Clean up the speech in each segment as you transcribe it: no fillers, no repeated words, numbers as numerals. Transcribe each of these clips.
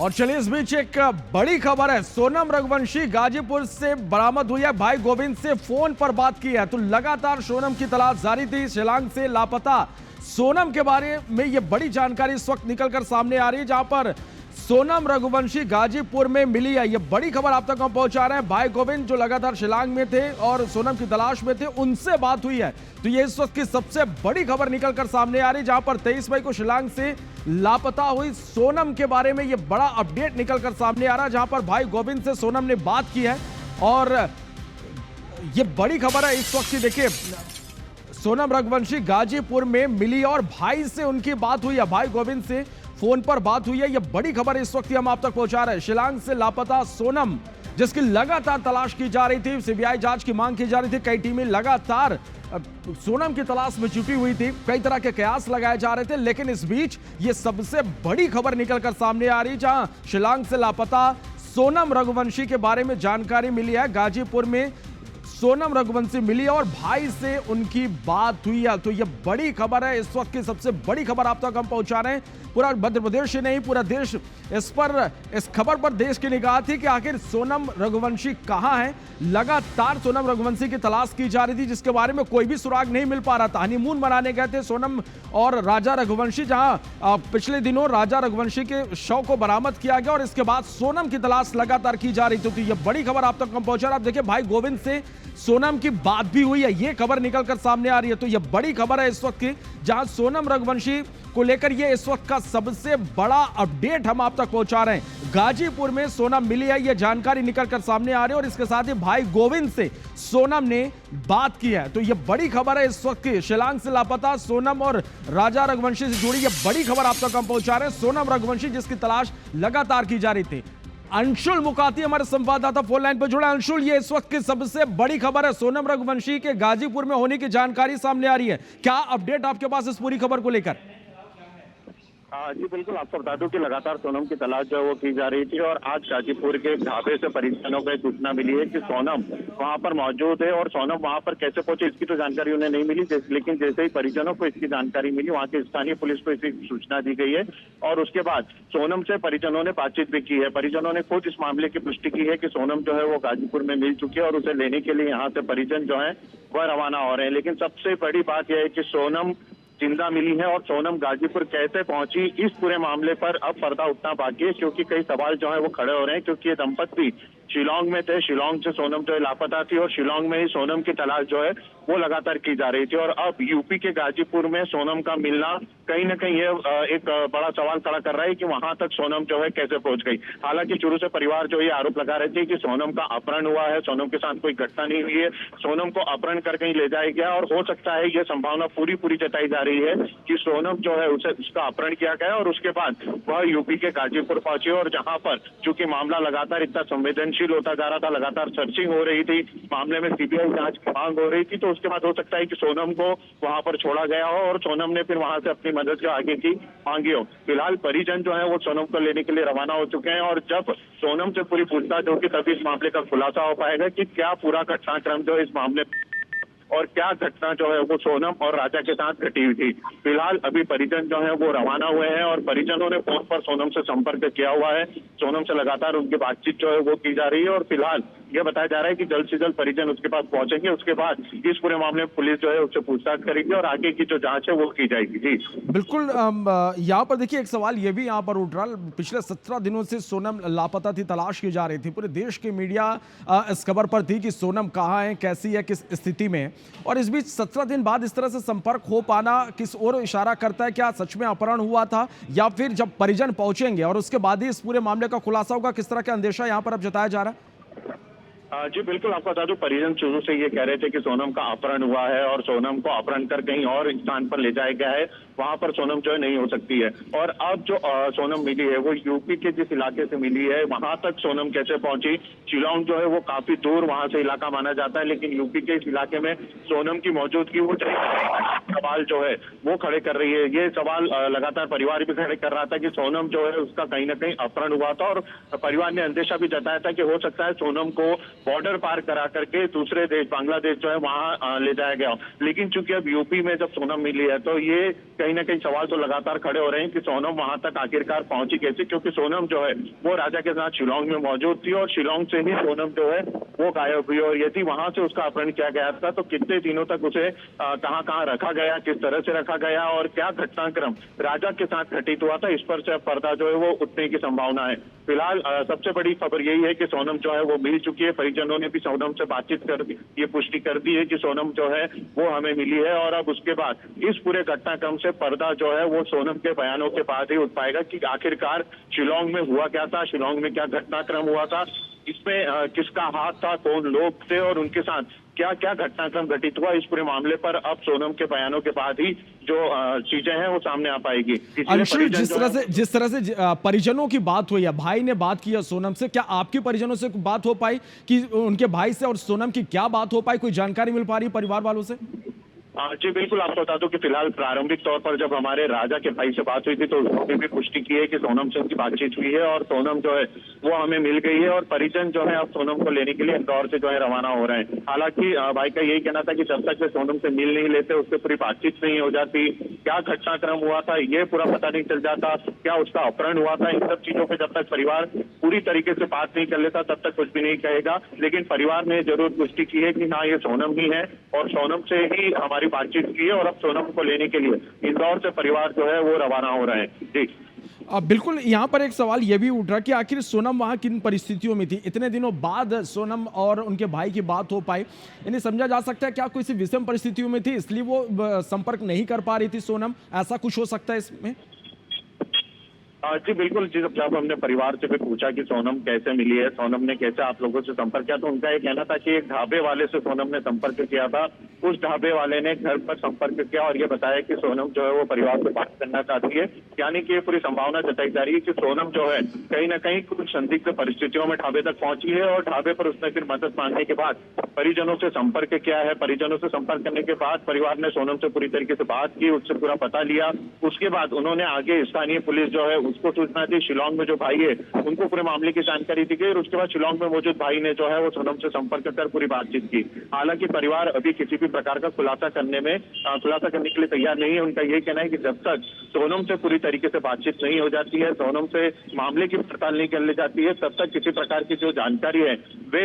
और चलिए इस बीच एक बड़ी खबर है। सोनम रघुवंशी गाजीपुर से बरामद हुई है। भाई गोविंद से फोन पर बात की है। तो लगातार सोनम की तलाश जारी थी। शिलांग से लापता सोनम के बारे में यह बड़ी जानकारी इस वक्त निकलकर सामने आ रही है, जहां पर सोनम रघुवंशी गाजीपुर में मिली है। यह बड़ी खबर आप तक हम पहुंचा रहे हैं। भाई गोविंद जो लगातार शिलांग में थे और सोनम की तलाश में थे, उनसे बात हुई है। तो यह इस वक्त की सबसे बड़ी खबर निकलकर सामने आ रही है, जहां पर 23 मई को शिलांग से लापता हुई सोनम के बारे में यह बड़ा अपडेट निकलकर सामने आ रहा है, जहां पर भाई गोविंद से सोनम ने बात की है। और यह बड़ी खबर है इस वक्त की। देखिए, सोनम रघुवंशी गाजीपुर में मिली और भाई से उनकी बात हुई है। भाई गोविंद से फोन पर बात हुई है। यह बड़ी खबर इस वक्त हम आप तक पहुंचा रहे हैं। शिलांग से लापता सोनम, जिसकी लगातार तलाश की जा रही थी, सीबीआई जांच की मांग की जा रही थी। कई टीमें लगातार सोनम की तलाश में जुटी हुई थी। कई तरह के कयास लगाए जा रहे थे, लेकिन इस बीच यह सबसे बड़ी खबर निकलकर सामने आ रही, जहां शिलांग से लापता सोनम रघुवंशी के बारे में जानकारी मिली है। गाजीपुर में सोनम रघुवंशी मिली और भाई से उनकी बात हुई है। तो यह बड़ी खबर है, इस वक्त की सबसे बड़ी खबर आप तक हम पहुंचा रहे हैं। पूरा मध्य प्रदेश ही नहीं, पूरा देश इस खबर पर देश की निगाह थी कि आखिर सोनम रघुवंशी कहां है। लगातार सोनम रघुवंशी की तलाश की जा रही थी, जिसके बारे में कोई भी सुराग नहीं मिल पा रहा था। हनीमून मनाने गए थे सोनम और राजा रघुवंशी, जहां पिछले दिनों राजा रघुवंशी के शव को बरामद किया गया और इसके बाद सोनम की तलाश लगातार की जा रही थी। तो यह बड़ी खबर आप तक हम पहुंचा रहे हैं। आप देखिए, भाई गोविंद से सोनम की बात भी हुई है, यह खबर निकलकर सामने आ रही है। तो यह बड़ी खबर है इस वक्त की, जहां सोनम रघुवंशी को लेकर यह इस वक्त का सबसे बड़ा अपडेट हम आप तक पहुंचा रहे हैं। गाजीपुर में सोनम मिली है, यह जानकारी निकलकर सामने आ रही है और इसके साथ ही भाई गोविंद से सोनम ने बात की है। तो यह बड़ी खबर है इस वक्त की। शिलांग से लापता सोनम और राजा रघुवंशी से जुड़ी यह बड़ी खबर आप तक हम पहुंचा रहे हैं। सोनम रघुवंशी, जिसकी तलाश लगातार की जा रही थी। अंशुल मुकाती हमारे संवाददाता फोन लाइन पर जुड़ा। अंशुल, ये इस वक्त की सबसे बड़ी खबर है। सोनम रघुवंशी के गाजीपुर में होने की जानकारी सामने आ रही है। क्या अपडेट आपके पास इस पूरी खबर को लेकर? जी बिल्कुल, आपको बता दूं कि लगातार सोनम की तलाश जो है वो की जा रही थी और आज गाजीपुर के ढाबे से परिजनों को सूचना मिली है कि सोनम वहां पर मौजूद है। और सोनम वहां पर कैसे पहुंचे इसकी तो जानकारी उन्हें नहीं मिली, लेकिन जैसे ही परिजनों को इसकी जानकारी मिली, वहां की स्थानीय पुलिस को इसकी सूचना दी गई है। और उसके बाद सोनम से परिजनों ने बातचीत भी की है। परिजनों ने खुद इस मामले की पुष्टि की है कि सोनम जो है वो गाजीपुर में मिल चुकी है और उसे लेने के लिए यहाँ से परिजन जो है वह रवाना हो रहे हैं। लेकिन सबसे बड़ी बात यह है कि सोनम जिंदा मिली है और सोनम गाजीपुर कैसे पहुंची, इस पूरे मामले पर अब पर्दा उठना बाकी है, क्योंकि कई सवाल जो है वो खड़े हो रहे हैं। क्योंकि ये दंपत्ति शिलांग में थे, शिलांग से सोनम जो है लापता थी और शिलांग में ही सोनम की तलाश जो है वो लगातार की जा रही थी। और अब यूपी के गाजीपुर में सोनम का मिलना कहीं ना कहीं ये एक बड़ा सवाल खड़ा कर रहा है कि वहां तक सोनम जो है कैसे पहुंच गई। हालांकि शुरू से परिवार जो ये आरोप लगा रहे थे कि सोनम का अपहरण हुआ है, सोनम के साथ कोई घटना नहीं हुई है, सोनम को अपहरण कर कहीं ले जाया गया। और हो सकता है ये संभावना पूरी जताई जा रही है कि सोनम जो है उसका अपहरण किया गया और उसके बाद वह यूपी के गाजीपुर पहुंची। और जहां पर चूंकि मामला लगातार इतना संवेदनशील होता जा रहा था, लगातार सर्चिंग हो रही थी, मामले में सीबीआई जांच की मांग हो रही थी, तो उसके बाद हो सकता है कि सोनम को वहां पर छोड़ा गया हो और सोनम ने फिर वहां से अपनी मदद जो आगे की मांगी हो। फिलहाल परिजन जो है वो सोनम को लेने के लिए रवाना हो चुके हैं और जब सोनम से पूरी पूछताछ होगी तभी इस मामले का खुलासा हो पाएगा कि क्या पूरा घटनाक्रम जो इस मामले और क्या घटना जो है वो सोनम और राजा के साथ घटी हुई थी। फिलहाल अभी परिजन जो है वो रवाना हुए हैं और परिजनों ने फोन पर सोनम से संपर्क किया हुआ है। सोनम से लगातार उनकी बातचीत जो है वो की जा रही है और फिलहाल यह बताया जा रहा है कि जल्द से जल्द परिजन उसके पास पहुंचेंगे। उसके बाद इस पूरे मामले में पुलिस जो है उससे पूछताछ करेगी और आगे की जो जांच है वो की जाएगी। जी बिल्कुल। यहाँ पर देखिए, एक सवाल ये भी यहाँ पर उठ रहा, पिछले 17 दिनों से सोनम लापता थी, तलाश की जा रही थी। पूरे देश की मीडिया इस खबर पर थी कि सोनम कहाँ है, कैसी है, किस स्थिति में है। और इस बीच 17 दिन बाद इस तरह से संपर्क हो पाना किस ओर इशारा करता है? क्या सच में अपहरण हुआ था या फिर जब परिजन पहुंचेंगे और उसके बाद ही इस पूरे मामले का खुलासा होगा? किस तरह का अंदेशा यहाँ पर अब जताया जा रहा है? जी बिल्कुल, आपको बता दूं परिजन शुरू से ये कह रहे थे कि सोनम का अपहरण हुआ है और सोनम को अपहरण कर कहीं और स्थान पर ले जाया गया है, वहां पर सोनम जो है नहीं हो सकती है। और अब जो सोनम मिली है वो यूपी के जिस इलाके से मिली है, वहां तक सोनम कैसे पहुंची? शिलांग जो है वो काफी दूर वहां से इलाका माना जाता है, लेकिन यूपी के इस इलाके में सोनम की मौजूदगी वो सवाल जो है वो खड़े कर रही है। ये सवाल लगातार परिवार भी खड़े कर रहा था कि सोनम जो है उसका कहीं ना कहीं अपहरण हुआ था और परिवार ने अंदेशा भी जताया था कि हो सकता है सोनम को बॉर्डर पार करा करके दूसरे देश बांग्लादेश जो है वहां ले जाया गया। लेकिन चूंकि अब यूपी में जब सोनम मिली है तो ये कहीं ना कहीं सवाल तो लगातार खड़े हो रहे हैं कि सोनम वहां तक आखिरकार पहुंची कैसे, क्योंकि सोनम जो है वो राजा के साथ शिलोंग में मौजूद थी और शिलोंग से ही सोनम जो है वो गायब हुई। और यदि वहां से उसका अपहरण किया गया था तो कितने दिनों तक उसे कहां कहां रखा गया, किस तरह से रखा गया और क्या घटनाक्रम राजा के साथ घटित हुआ था, इस पर से पर्दा जो है वो उठने की संभावना है। फिलहाल सबसे बड़ी खबर यही है कि सोनम जो है वो मिल चुकी है। परिजनों ने भी सोनम से बातचीत कर दी, ये पुष्टि कर दी है कि सोनम जो है वो हमें मिली है। और अब उसके बाद इस पूरे घटनाक्रम से पर्दा जो है वो सोनम के बयानों के बाद ही उठ पाएगा कि आखिरकार शिलोंग में हुआ क्या था, शिलोंग में क्या घटनाक्रम हुआ था, इसमें किसका हाथ था, कौन लोग थे और उनके साथ क्या क्या घटनाक्रम घटित हुआ। इस पूरे मामले पर अब सोनम के बयानों के बाद ही जो चीजें हैं वो सामने आ पाएगी। अंशुल, जिस तरह से परिजनों की बात हुई है, भाई ने बात की है सोनम से, क्या आपके परिजनों से बात हो पाई कि उनके भाई से और सोनम की क्या बात हो पाई, कोई जानकारी मिल पा रही है परिवार वालों से? जी बिल्कुल, आपको बता दूं कि फिलहाल प्रारंभिक तौर पर जब हमारे राजा के भाई से बात हुई थी तो उन्होंने भी पुष्टि की है कि सोनम से उनकी बातचीत हुई है और सोनम जो है वो हमें मिल गई है और परिजन जो है अब सोनम को लेने के लिए इंदौर से जो है रवाना हो रहे हैं। हालांकि भाई का यही कहना था कि जब तक वे सोनम से मिल नहीं लेते, उससे पूरी बातचीत नहीं हो जाती, क्या घटनाक्रम हुआ था ये पूरा पता नहीं चल जाता, क्या उसका अपहरण हुआ था, इन सब चीजों पर जब तक परिवार पूरी तरीके से बात नहीं कर लेता तब तक कुछ भी नहीं कहेगा। लेकिन परिवार ने जरूर पुष्टि की है कि हाँ ये सोनम ही है और सोनम से ही हमारी बातचीत की है और अब सोनम को लेने के लिए इंदौर से परिवार जो है वो रवाना हो रहे हैं। जी बिल्कुल, यहाँ पर एक सवाल ये भी उठ रहा कि आखिर सोनम वहाँ किन परिस्थितियों में थी, इतने दिनों बाद सोनम और उनके भाई की बात हो पाई, यानी समझा जा सकता है क्या कोई सी विषम परिस्थितियों में थी इसलिए वो संपर्क नहीं कर पा रही थी सोनम, ऐसा कुछ हो सकता है इसमें? जी बिल्कुल, जी जब हमने परिवार से भी पूछा कि सोनम कैसे मिली है, सोनम ने कैसे आप लोगों से संपर्क किया, तो उनका ये कहना था कि एक ढाबे वाले से सोनम ने संपर्क किया था। उस ढाबे वाले ने घर पर संपर्क किया और ये बताया कि सोनम जो है वो परिवार से बात करना चाहती है। यानी कि ये पूरी संभावना जताई जा रही है कि सोनम जो है कहीं ना कहीं कुछ संदिग्ध परिस्थितियों में ढाबे तक पहुंची है और ढाबे पर उसने फिर मदद मांगने के बाद परिजनों से संपर्क किया है। परिजनों से संपर्क करने के बाद परिवार ने सोनम से पूरी तरीके से बात की, उससे पूरा पता लिया। उसके बाद उन्होंने आगे स्थानीय पुलिस जो है उसको सूचना दी, शिलोंग में जो भाई है उनको पूरे मामले की जानकारी दी गई और उसके बाद शिलोंग में मौजूद भाई ने जो है वो सोनम से संपर्क कर पूरी बातचीत की। हालांकि परिवार अभी किसी भी प्रकार का खुलासा करने के लिए तैयार नहीं है। उनका यही कहना है कि जब तक सोनम से पूरी तरीके से बातचीत नहीं हो जाती है, सोनम से मामले की पड़ताल नहीं कर ली जाती है, तब तक किसी प्रकार की जो जानकारी है वे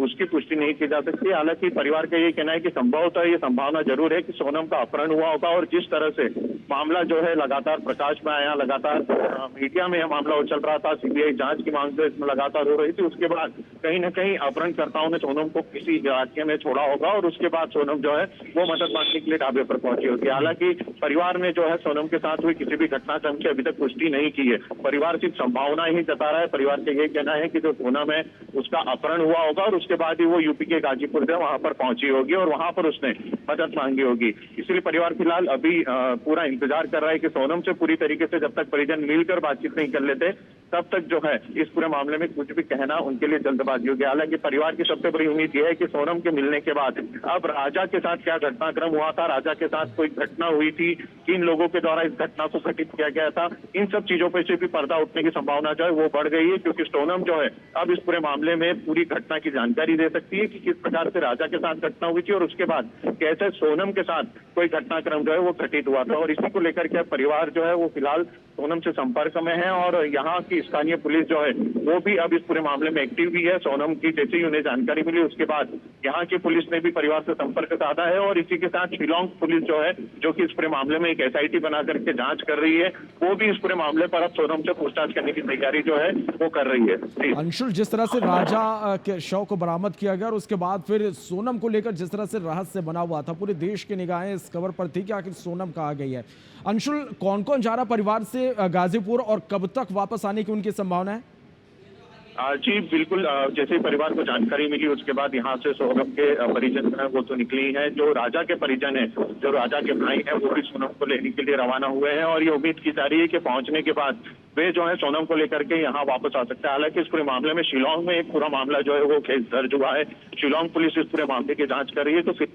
उसकी पुष्टि नहीं की जा सकती। हालांकि परिवार का ये कहना है कि संभवतः ये संभावना जरूर है कि सोनम का अपहरण हुआ होगा और जिस तरह से मामला जो है लगातार प्रकाश में आया, लगातार मीडिया में यह मामला उछल रहा था, सीबीआई जांच की मांग इसमें लगातार हो रही थी, उसके बाद कहीं ना कहीं अपहरणकर्ताओं ने सोनम को किसी इलाके में छोड़ा होगा और उसके बाद सोनम जो है वो मदद मांगने के लिए ढाबे पर पहुंची होगी। हालांकि परिवार ने जो है सोनम के साथ हुई किसी भी घटनाक्रम की अभी तक पुष्टि नहीं की है। परिवार सिर्फ संभावना ही जता रहा है। परिवार का यही कहना है कि जो सोनम है उसका अपहरण हुआ होगा और उसके बाद ही वो यूपी के गाजीपुर से वहां पर पहुंची होगी और वहां पर उसने मदद मांगी होगी। इसलिए परिवार फिलहाल अभी पूरा इंतजार कर रहा है कि सोनम से पूरी तरीके से जब तक परिजन मिलकर बातचीत नहीं कर लेते तब तक जो है इस पूरे मामले में कुछ भी कहना उनके लिए जल्दबाजी होगी। हालांकि परिवार की सबसे बड़ी उम्मीद यह है कि सोनम के मिलने के बाद अब राजा के साथ क्या घटनाक्रम हुआ था, राजा के साथ कोई घटना हुई थी, किन लोगों के द्वारा इस घटना को घटित किया गया था, इन सब चीजों पर से भी पर्दा उठने की संभावना जो है वो बढ़ गई है। क्योंकि सोनम जो है अब इस पूरे मामले में पूरी घटना की जानकारी दे सकती है कि किस प्रकार से राजा के साथ घटना हुई थी और उसके बाद कैसे सोनम के साथ कोई घटनाक्रम जो है वो घटित हुआ था। और इसी को लेकर के परिवार जो है वो फिलहाल सोनम से संपर्क में है और यहाँ की स्थानीय पुलिस जो है वो भी अब इस पूरे मामले में एक्टिव भी है। सोनम की जैसे ही उन्हें जानकारी मिली उसके बाद यहाँ की पुलिस ने भी परिवार से संपर्क साधा है और इसी के साथ शिलोंग पुलिस जो है जो कि इस पूरे मामले में एक एसआईटी बना करके जांच कर रही है, वो भी इस पूरे मामले पर अब सोनम से पूछताछ करने की तैयारी जो है वो कर रही है। अंशुल, जिस तरह से राजा के शव को बरामद किया गया और उसके बाद फिर सोनम को लेकर जिस तरह से रहस्य बना हुआ था, पूरे देश की निगाहें इस खबर पर थी कि आखिर सोनम कहाँ गई है। अंशुल, कौन कौन जा रहा परिवार से गाजीपुर और कब तक वापस आने की उनकी संभावना है? जी बिल्कुल, जैसे ही परिवार को जानकारी मिली उसके बाद यहाँ से सोनम के परिजन है वो तो निकले ही हैं। जो राजा के परिजन है, जो राजा के भाई हैं, वो भी सोनम को लेने के लिए रवाना हुए हैं और ये उम्मीद की जा रही है कि पहुंचने के बाद वे जो है सोनम को लेकर के यहाँ वापस आ सकते हैं। हालांकि इस पूरे मामले में शिलोंग में एक पूरा मामला जो है वो केस दर्ज हुआ है। शिलोंग पुलिस इस पूरे मामले की जांच कर रही है। तो फिर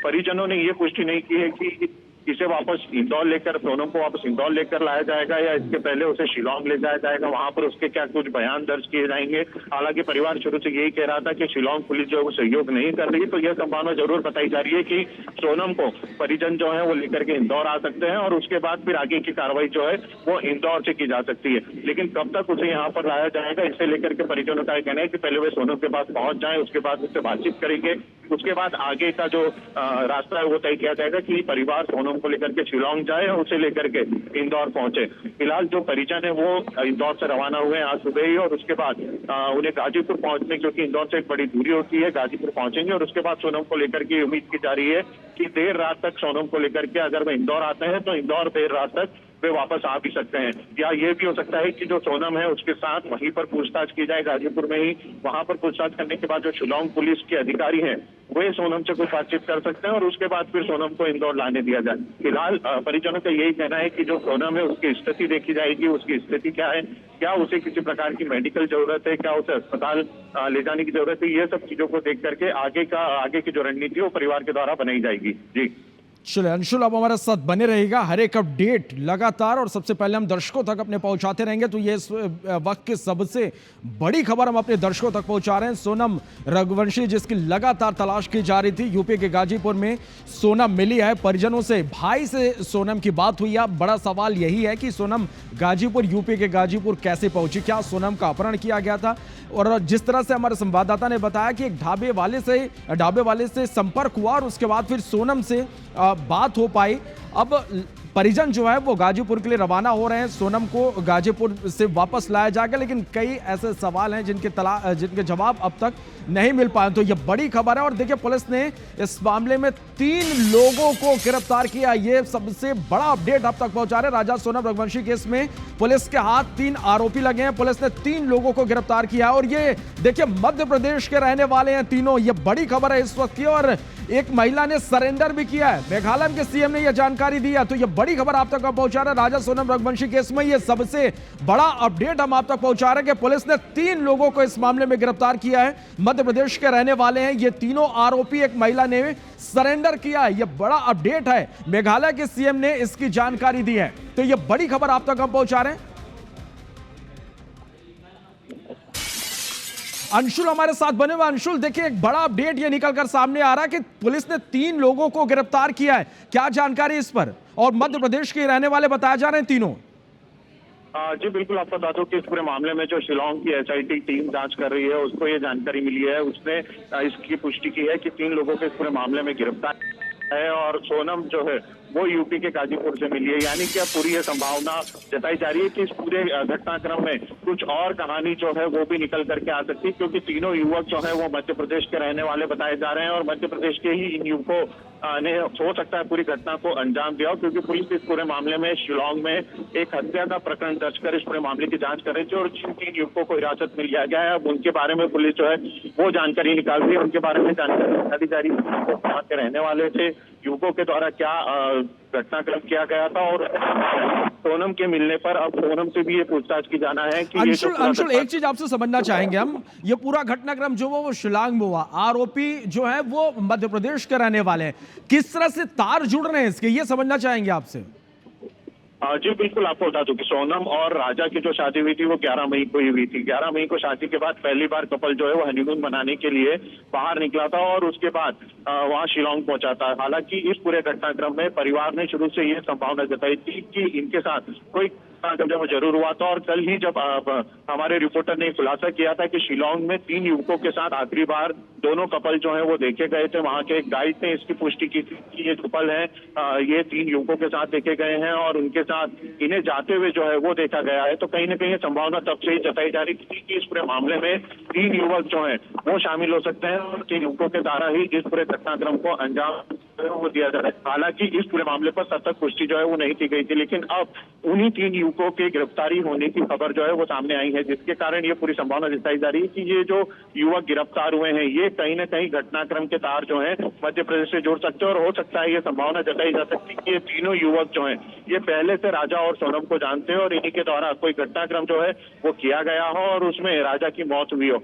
परिजनों ने ये पुष्टि नहीं की है कि इसे वापस इंदौर लेकर, सोनम को वापस इंदौर लेकर लाया जाएगा या इसके पहले उसे शिलोंग ले जाया जाएगा, वहां पर उसके क्या कुछ बयान दर्ज किए जाएंगे। हालांकि परिवार शुरू से यही कह रहा था कि शिलोंग पुलिस जो है वो सहयोग नहीं कर रही, तो यह संभावना जरूर बताई जा रही है कि सोनम को परिजन जो है वो लेकर के इंदौर आ सकते हैं और उसके बाद फिर आगे की कार्रवाई जो है वो इंदौर से की जा सकती है। लेकिन कब तक उसे यहाँ पर लाया जाएगा, इसे लेकर के परिजनों का कहना है कि पहले वे सोनम के पास पहुंच जाए, उसके बाद उससे बातचीत करेंगे, उसके बाद आगे का जो रास्ता है वो तय किया जाएगा कि परिवार सोनम को लेकर के शिलोंग जाए और उसे लेकर के इंदौर पहुंचे। फिलहाल जो परिजन है वो इंदौर से रवाना हुए आज सुबह ही और उसके बाद उन्हें गाजीपुर पहुंचने, क्योंकि इंदौर से एक बड़ी दूरी होती है, गाजीपुर पहुंचेंगे और उसके बाद सोनम को लेकर के उम्मीद की जा रही है कि देर रात तक सोनम को लेकर के अगर वे इंदौर आते हैं तो इंदौर देर रात तक वे वापस आ भी सकते हैं, या ये भी हो सकता है कि जो सोनम है उसके साथ वहीं पर पूछताछ की जाए गाजीपुर में ही। वहां पर पूछताछ करने के बाद जो शिलोंग पुलिस के अधिकारी हैं वे सोनम से कुछ बातचीत कर सकते हैं और उसके बाद फिर सोनम को इंदौर लाने दिया जाए। फिलहाल परिजनों का यही कहना है कि जो सोनम है उसकी स्थिति देखी जाएगी, उसकी स्थिति क्या है, क्या उसे किसी प्रकार की मेडिकल जरूरत है, क्या उसे अस्पताल ले जाने की जरूरत है, ये सब चीजों को देख करके आगे की जो रणनीति है वो परिवार के द्वारा बनाई जाएगी। जी चलिए अंशुल, आप हमारे साथ बने रहेगा, हर एक अपडेट लगातार और सबसे पहले हम दर्शकों तक अपने पहुंचाते रहेंगे। तो ये इस वक्त की सबसे बड़ी खबर हम अपने दर्शकों तक पहुंचा रहे हैं। सोनम रघुवंशी जिसकी लगातार तलाश की जा रही थी, यूपी के गाजीपुर में सोनम मिली है। परिजनों से, भाई से सोनम की बात हुई। अब बड़ा सवाल यही है कि सोनम गाजीपुर, यूपी के गाजीपुर कैसे पहुंची, क्या सोनम का अपहरण किया गया था? और जिस तरह से हमारे संवाददाता ने बताया कि एक ढाबे वाले से संपर्क हुआ और उसके बाद फिर सोनम से बात हो पाई। अब परिजन जो है वो गाजीपुर के लिए रवाना हो रहे हैं, सोनम को गाजीपुर से वापस लाया जाएगा, लेकिन कई ऐसे सवाल हैं जिनके जवाब अब तक नहीं मिल पाए। तो ये बड़ी खबर है और देखिए पुलिस ने इस मामले में 3 लोगों को गिरफ्तार किया। ये सबसे बड़ा अपडेट अब तक पहुंचा रहे। राजा सोनम रघुवंशी केस में पुलिस के हाथ 3 आरोपी लगे हैं। पुलिस ने 3 लोगों को गिरफ्तार किया और ये देखिए मध्य प्रदेश के रहने वाले हैं तीनों। ये बड़ी खबर है इस वक्त की और एक महिला ने सरेंडर भी किया है। मेघालय के सीएम ने यह जानकारी दी है। तो यह बड़ी खबर आप तक पहुंचा रहे राजा सोनम रघुवंशी केस में। यह सबसे बड़ा अपडेट हम आप तक पहुंचा रहे हैं कि पुलिस ने 3 लोगों को इस मामले में गिरफ्तार किया है। मध्य प्रदेश के रहने वाले हैं ये तीनों आरोपी। एक महिला ने सरेंडर किया है। यह बड़ा अपडेट है, मेघालय के सीएम ने इसकी जानकारी दी है। तो यह बड़ी खबर आप तक हम पहुंचा रहे हैं। अंशुल हमारे साथ बने हुए। अंशुल, देखिए एक बड़ा अपडेट ये निकलकर सामने आ रहा है कि पुलिस ने 3 लोगों को गिरफ्तार किया है। क्या जानकारी इस पर? और मध्य प्रदेश के रहने वाले बताए जा रहे हैं तीनों। जी बिल्कुल, आपको बता दूं कि इस पूरे मामले में जो शिलोंग की एसआईटी टीम जांच कर रही है उसको ये जानकारी मिली है। उसने इसकी पुष्टि की है कि 3 लोगों को इस पूरे मामले में गिरफ्तार है और सोनम जो है वो यूपी के गाजीपुर से मिली है। यानी कि अब पूरी ये संभावना जताई जा रही है कि इस पूरे घटनाक्रम में कुछ और कहानी जो है वो भी निकल करके आ सकती है, क्योंकि तीनों युवक जो है वो मध्य प्रदेश के रहने वाले बताए जा रहे हैं और मध्य प्रदेश के ही इन युवकों ने हो सकता है पूरी घटना को अंजाम दिया, क्योंकि पुलिस इस पूरे मामले में शिलोंग में एक हत्या का प्रकरण दर्ज कर इस पूरे मामले की जांच कर रही थी और जिन 3 युवकों को हिरासत में लिया गया है अब उनके बारे में पुलिस जो है वो जानकारी निकाल रही है। उनके बारे में जानकारी निकाली जा रही है, वहां के रहने वाले थे, युवकों के द्वारा क्या घटनाक्रम किया गया था और सोनम के मिलने पर अब सोनम से भी ये पूछताछ की जाना है कि अंशुल एक चीज आपसे समझना चाहेंगे हम, ये पूरा घटनाक्रम जो वो शिलांग में हुआ, आरोपी जो है वो मध्य प्रदेश के रहने वाले हैं, किस तरह से तार जुड़ रहे हैं इसके, ये समझना चाहेंगे आपसे। जी बिल्कुल, आपको बता दूं कि सोनम और राजा की जो शादी हुई थी वो 11 मई को ही हुई थी। 11 मई को शादी के बाद पहली बार कपल जो है वो हनीमून मनाने के लिए बाहर निकला था और उसके बाद वहां शिलोंग पहुंचा था। हालांकि इस पूरे घटनाक्रम में परिवार ने शुरू से ये संभावना जताई थी कि इनके साथ कोई जब जरूर हुआ था और कल ही जब हमारे रिपोर्टर ने खुलासा किया था कि शिलोंग में 3 युवकों के साथ आखिरी बार दोनों कपल जो है वो देखे गए थे। वहां के एक गाइड ने इसकी पुष्टि की थी कि ये कपल है, ये 3 युवकों के साथ देखे गए हैं और उनके साथ इन्हें जाते हुए जो है वो देखा गया है। तो कहीं ना कहीं संभावना तब से ही जताई जा रही थी कि इस पूरे मामले में 3 युवक जो है वो शामिल हो सकते हैं और 3 युवकों के द्वारा ही इस पूरे घटनाक्रम को अंजाम वो दिया जा रहा है। हालांकि इस पूरे मामले पर तब तक पुष्टि जो है वो नहीं की गई थी, लेकिन अब उन्हीं 3 युवकों की गिरफ्तारी होने की खबर जो है वो सामने आई है, जिसके कारण ये पूरी संभावना जताई जा रही है कि ये जो युवक गिरफ्तार हुए हैं ये कहीं ना कहीं घटनाक्रम के तार जो है मध्य प्रदेश से जुड़ सकते हैं और हो सकता है ये संभावना जताई जा सकती है कि ये तीनों युवक जो है ये पहले से राजा और सोनम को जानते हैं और इन्हीं के द्वारा कोई घटनाक्रम जो है वो किया गया हो और उसमें राजा की मौत हुई हो।